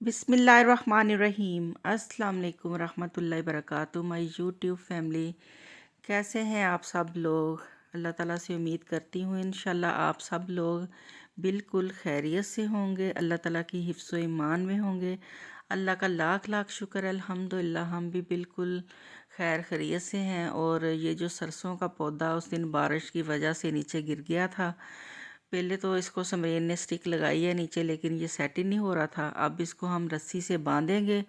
बिस्मिल्लाहिर्रहमानिर्रहीम। अस्सलाम वालेकुम रहमतुल्लाहि वबरकातुहू। माय यूट्यूब फैमिली, कैसे हैं आप सब लोग। अल्लाह ताला से उम्मीद करती हूँ इंशाल्लाह आप सब लोग बिल्कुल खैरियत से होंगे, अल्लाह ताला की हिफ्ज़ व ईमान में होंगे। अल्लाह का लाख लाख शुक्र है, अल्हम्दुलिल्लाह हम भी बिल्कुल खैर खैरियत से हैं। और ये जो सरसों का पौधा उस दिन बारिश की वजह से नीचे गिर गया था, पहले तो इसको समरेन ने स्टिक लगाई है नीचे, लेकिन ये सेट ही नहीं हो रहा था। अब इसको हम रस्सी से बांधेंगे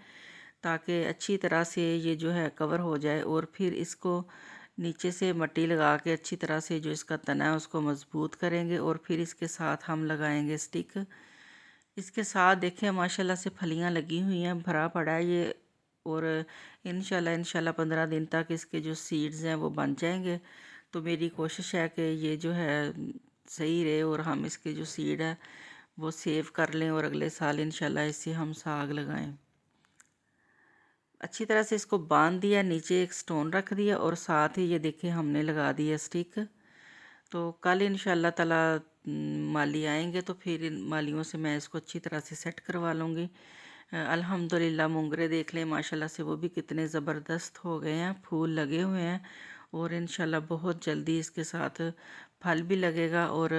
ताकि अच्छी तरह से ये जो है कवर हो जाए, और फिर इसको नीचे से मट्टी लगा के अच्छी तरह से जो इसका तना है उसको मजबूत करेंगे, और फिर इसके साथ हम लगाएंगे स्टिक। इसके साथ देखें माशाल्लाह से फलियां लगी हुई हैं, भरा पड़ा है ये। और इंशाल्लाह 15 दिन तक इसके जो सीड्स हैं वो बन जाएंगे। तो मेरी कोशिश है कि ये जो है सही रहे और हम इसके जो सीड है वो सेव कर लें, और अगले साल इंशाल्लाह इससे हम साग लगाएं। अच्छी तरह से इसको बांध दिया, नीचे एक स्टोन रख दिया, और साथ ही ये देखें हमने लगा दिया स्टिक। तो कल इंशाल्लाह ताला माली आएंगे तो फिर इन मालियों से मैं इसको अच्छी तरह से सेट करवा लूँगी। अल्हम्दुलिल्लाह मोंगरे देख लें माशाल्लाह से वो भी कितने ज़बरदस्त हो गए हैं, फूल लगे हुए हैं। और इंशाल्लाह बहुत जल्दी इसके साथ फल भी लगेगा। और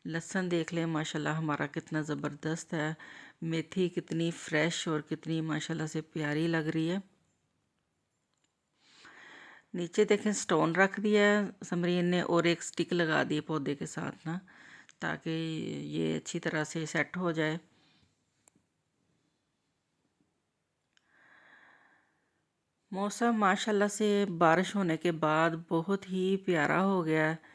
लहसुन देख लें माशाल्लाह हमारा कितना ज़बरदस्त है। मेथी कितनी फ़्रेश और कितनी माशाल्लाह से प्यारी लग रही है। नीचे देखें स्टोन रख दिया है समरीन ने, और एक स्टिक लगा दी पौधे के साथ ना, ताकि ये अच्छी तरह से सेट हो जाए। मौसम माशाल्लाह से बारिश होने के बाद बहुत ही प्यारा हो गया है।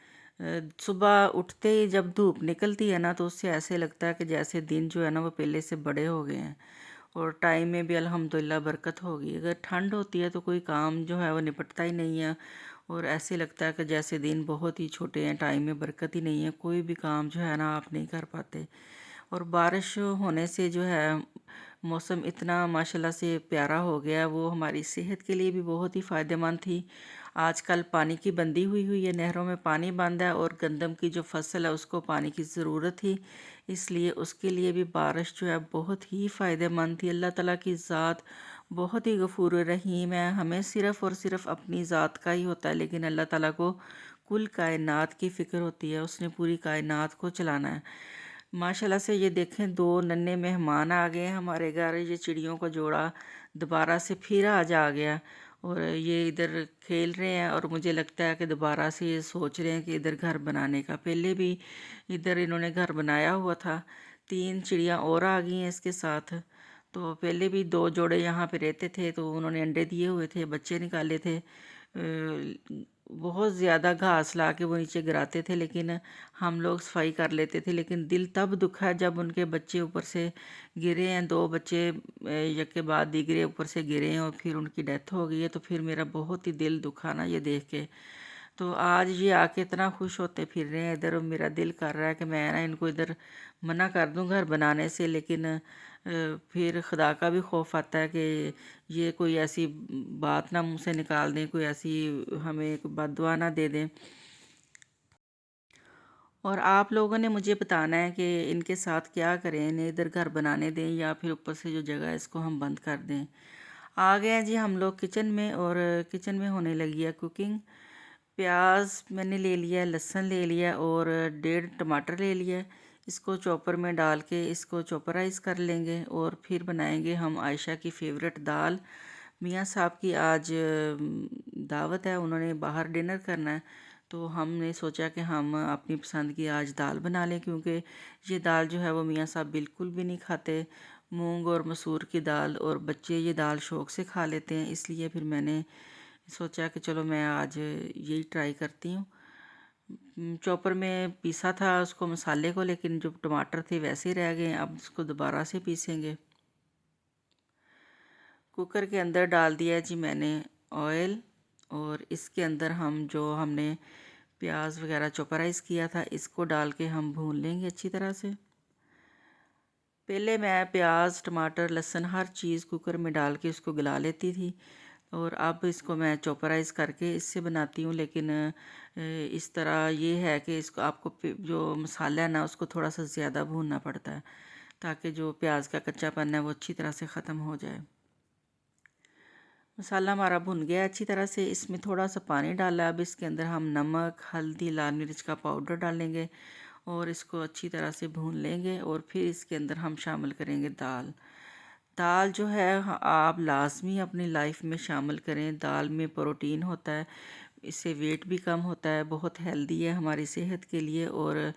सुबह उठते ही जब धूप निकलती है ना, तो उससे ऐसे लगता है कि जैसे दिन जो है ना वो पहले से बड़े हो गए हैं, और टाइम में भी अल्हम्दुलिल्लाह बरकत होगी। अगर ठंड होती है तो कोई काम जो है वो निपटता ही नहीं है, और ऐसे लगता है कि जैसे दिन बहुत ही छोटे हैं, टाइम में बरकत ही नहीं है, कोई भी काम जो है ना आप नहीं कर पाते। और बारिश होने से जो है मौसम इतना माशाल्लाह से प्यारा हो गया, वो हमारी सेहत के लिए भी बहुत ही फ़ायदेमंद थी। आजकल पानी की बंदी हुई है, नहरों में पानी बंद है, और गंदम की जो फसल है उसको पानी की ज़रूरत थी, इसलिए उसके लिए भी बारिश जो है बहुत ही फ़ायदेमंद थी। अल्लाह ताला की ज़ात बहुत ही गफूर रहीम है। हमें सिर्फ़ और सिर्फ अपनी ज़ात का ही होता है, लेकिन अल्लाह ताला को कुल कायनात की फ़िक्र होती है, उसने पूरी कायनात को चलाना है। माशाल्लाह से ये देखें दो नन्हे मेहमान आ गए हैं हमारे घर। ये चिड़ियों का जोड़ा दोबारा से फिर आज आ गया, और ये इधर खेल रहे हैं, और मुझे लगता है कि दोबारा से ये सोच रहे हैं कि इधर घर बनाने का। पहले भी इधर इन्होंने घर बनाया हुआ था। 3 चिड़ियाँ और आ गई हैं इसके साथ। तो पहले भी 2 जोड़े यहाँ पे रहते थे, तो उन्होंने अंडे दिए हुए थे, बच्चे निकाले थे। बहुत ज़्यादा घास ला के वो नीचे गिराते थे, लेकिन हम लोग सफाई कर लेते थे। लेकिन दिल तब दुखा जब उनके बच्चे ऊपर से गिरे हैं, 2 बच्चे एक के बाद दीगरे ऊपर से गिरे हैं, और फिर उनकी डेथ हो गई है। तो फिर मेरा बहुत ही दिल दुखा ना ये देख के। तो आज ये आके इतना खुश होते फिर रहे हैं इधर, और मेरा दिल कर रहा है कि मैं ना इनको इधर मना कर दूं घर बनाने से, लेकिन फिर खुदा का भी खौफ आता है कि ये कोई ऐसी बात ना मुंह से निकाल दें, कोई ऐसी हमें बद्दुआ ना दे दें। और आप लोगों ने मुझे बताना है कि इनके साथ क्या करें, इन्हें इधर घर बनाने दें या फिर ऊपर से जो जगह है इसको हम बंद कर दें। आ गए हैं जी हम लोग किचन में, और किचन में होने लगी है कुकिंग। प्याज मैंने ले लिया, लहसुन ले लिया, और 1.5 टमाटर ले लिया। इसको चॉपर में डाल के इसको चॉपराइज़ कर लेंगे, और फिर बनाएंगे हम आयशा की फेवरेट दाल। मियाँ साहब की आज दावत है, उन्होंने बाहर डिनर करना है, तो हमने सोचा कि हम अपनी पसंद की आज दाल बना लें, क्योंकि ये दाल जो है वो मियाँ साहब बिल्कुल भी नहीं खाते, मूंग और मसूर की दाल, और बच्चे ये दाल शौक़ से खा लेते हैं। इसलिए फिर मैंने सोचा कि चलो मैं आज यही ट्राई करती हूँ। चॉपर में पीसा था उसको मसाले को, लेकिन जो टमाटर थे वैसे ही रह गए, अब उसको दोबारा से पीसेंगे। कुकर के अंदर डाल दिया जी मैंने ऑयल, और इसके अंदर हम जो हमने प्याज वगैरह चॉपराइज़ किया था इसको डाल के हम भून लेंगे अच्छी तरह से। पहले मैं प्याज टमाटर लहसुन हर चीज़ कुकर में डाल के उसको गला लेती थी, और अब इसको मैं चॉपराइज़ करके इससे बनाती हूँ। लेकिन इस तरह ये है कि इसको आपको जो मसाला है ना उसको थोड़ा सा ज़्यादा भूनना पड़ता है, ताकि जो प्याज का कच्चापन है वो अच्छी तरह से ख़त्म हो जाए। मसाला हमारा भुन गया अच्छी तरह से। इसमें थोड़ा सा पानी डाला। अब इसके अंदर हम नमक, हल्दी, लाल मिर्च का पाउडर डालेंगे और इसको अच्छी तरह से भून लेंगे। और फिर इसके अंदर हम शामिल करेंगे दाल। दाल जो है आप लाजमी अपनी लाइफ में शामिल करें। दाल में प्रोटीन होता है, इससे वेट भी कम होता है, बहुत हेल्दी है हमारी सेहत के लिए। और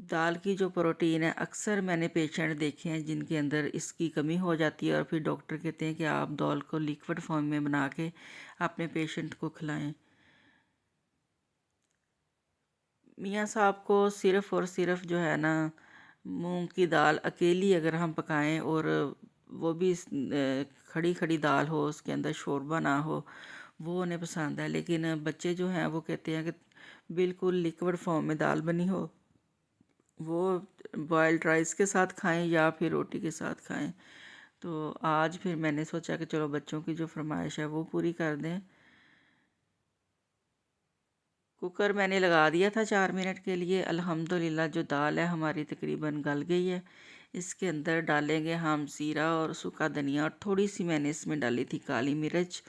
दाल की जो प्रोटीन है, अक्सर मैंने पेशेंट देखे हैं जिनके अंदर इसकी कमी हो जाती है और फिर डॉक्टर कहते हैं कि आप दाल को लिक्विड फॉर्म में बना के अपने पेशेंट को खिलाएं। मियाँ साहब को सिर्फ़ और सिर्फ जो है ना मूंग की दाल अकेली अगर हम पकाएं और वो भी खड़ी खड़ी दाल हो, उसके अंदर शोरबा ना हो, वो उन्हें पसंद है। लेकिन बच्चे जो हैं वो कहते हैं कि बिल्कुल लिक्विड फॉर्म में दाल बनी हो, वो बॉयल्ड राइस के साथ खाएं या फिर रोटी के साथ खाएं। तो आज फिर मैंने सोचा कि चलो बच्चों की जो फरमाइश है वो पूरी कर दें। कुकर मैंने लगा दिया था 4 मिनट के लिए। अल्हम्दुलिल्लाह जो दाल है हमारी तकरीबन गल गई है। इसके अंदर डालेंगे हम ज़ीरा और सूखा धनिया और थोड़ी सी मैंने इसमें डाली थी काली मिर्च,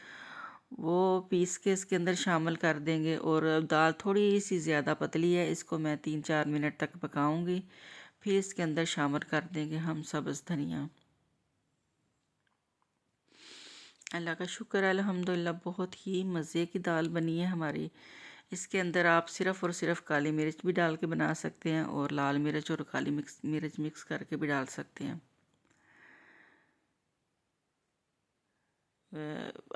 वो पीस के इसके अंदर शामिल कर देंगे। और दाल थोड़ी सी ज़्यादा पतली है, इसको मैं 3-4 मिनट तक पकाऊंगी। फिर इसके अंदर शामिल कर देंगे हम सब्ज़ धनिया। अल्लाह का शुक्र है, अल्हम्दुलिल्लाह बहुत ही मज़े की दाल बनी है हमारी। इसके अंदर आप सिर्फ़ और सिर्फ काली मिर्च भी डाल के बना सकते हैं और लाल मिर्च और काली मिर्च मिक्स करके भी डाल सकते हैं।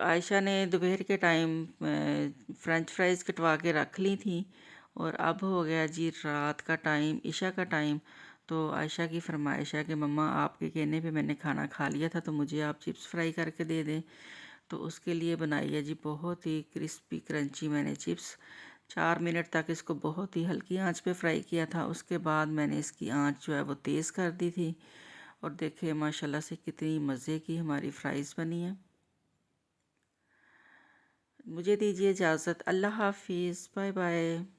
आयशा ने दोपहर के टाइम फ़्रेंच फ्राइज़ कटवा के रख ली थी और अब हो गया जी रात का टाइम, इशा का टाइम। तो आयशा की फरमाइश है कि मम्मा आपके कहने पे मैंने खाना खा लिया था, तो मुझे आप चिप्स फ्राई करके दे दें। तो उसके लिए बनाई है जी बहुत ही क्रिस्पी क्रंची मैंने चिप्स। 4 मिनट तक इसको बहुत ही हल्की आंच पे फ्राई किया था। उसके बाद मैंने इसकी आंच जो है वो तेज़ कर दी थी और देखिए माशाल्लाह से कितनी मज़े की हमारी फ्राइज़ बनी है। मुझे दीजिए इजाज़त। अल्लाह हाफिज़, बाय बाय।